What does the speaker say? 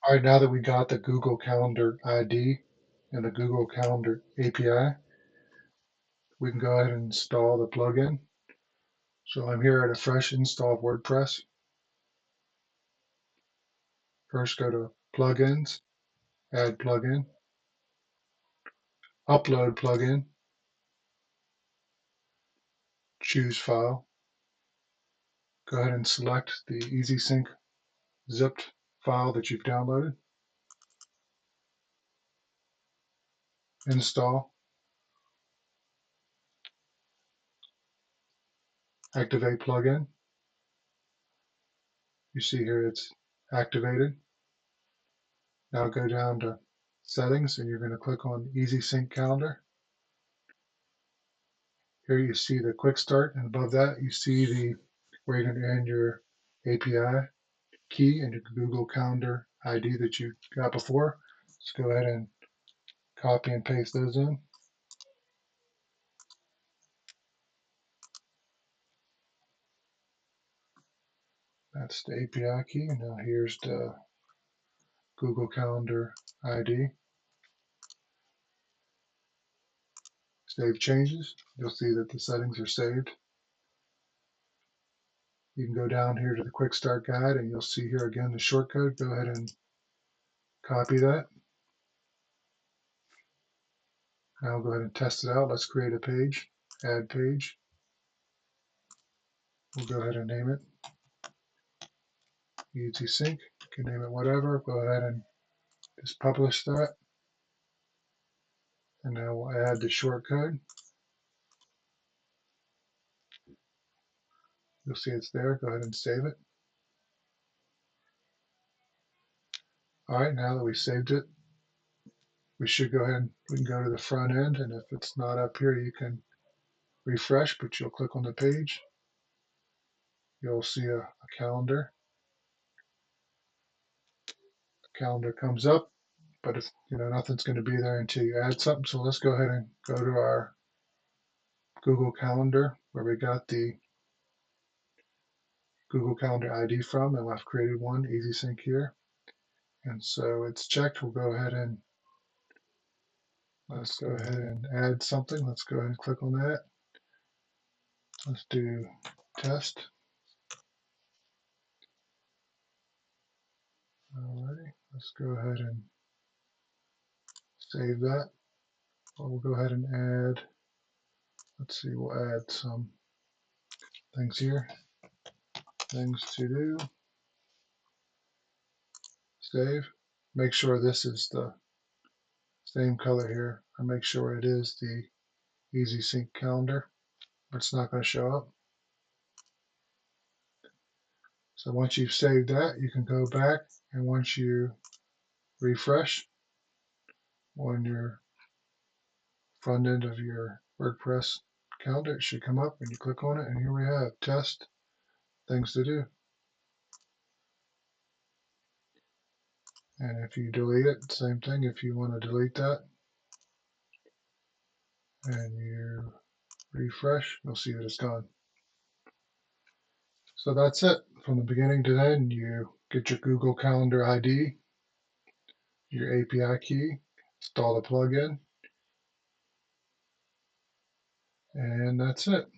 All right, now that we got the Google Calendar ID and the Google Calendar API, we can go ahead and install the plugin. So I'm here at a fresh install of WordPress. First go to Plugins, Add Plugin, Upload Plugin, choose File. Go ahead and select the EasySync zipped file that you've downloaded. Install. Activate plugin. You see here it's activated. Now go down to Settings and you're going to click on EasySync Calendar. Here you see the quick start, and above that you see the where you're going to enter your API key and your Google Calendar ID that you got before. Let's go ahead and copy and paste those in. That's the API key. Now here's the Google Calendar ID. Save changes. You'll see that the settings are saved. You can go down here to the quick start guide and you'll see here again the shortcode. Go ahead and copy that. Now I'll go ahead and test it out. Let's create a page, add page. We'll go ahead and name it EasySync. You can name it whatever. Go ahead and just publish that. And now we'll add the shortcode. You'll see it's there. Go ahead and save it. All right, now that we saved it, we should go ahead and we can go to the front end. And if it's not up here, you can refresh, but you'll click on the page. You'll see a calendar. The calendar comes up, but it's, nothing's going to be there until you add something. So let's go ahead and go to our Google Calendar where we got the Google Calendar ID from, and I've created one, EasySync here. And so it's checked. We'll go ahead and let's go ahead and add something. Let's go ahead and click on that. Let's do test. Alrighty, let's go ahead and save that. We'll go ahead and add, let's see, we'll add some things here. Things to do. Save. Make sure this is the same color here. I make sure it is the EasySync calendar, but it's not going to show up. So once you've saved that, you can go back, and once you refresh on your front end of your WordPress calendar, it should come up and you click on it, and here we have test, things to do. And if you delete it, same thing. If you want to delete that and you refresh, you'll see that it's gone. So that's it. From the beginning to the end, you get your Google Calendar ID, your API key, install the plugin, and that's it.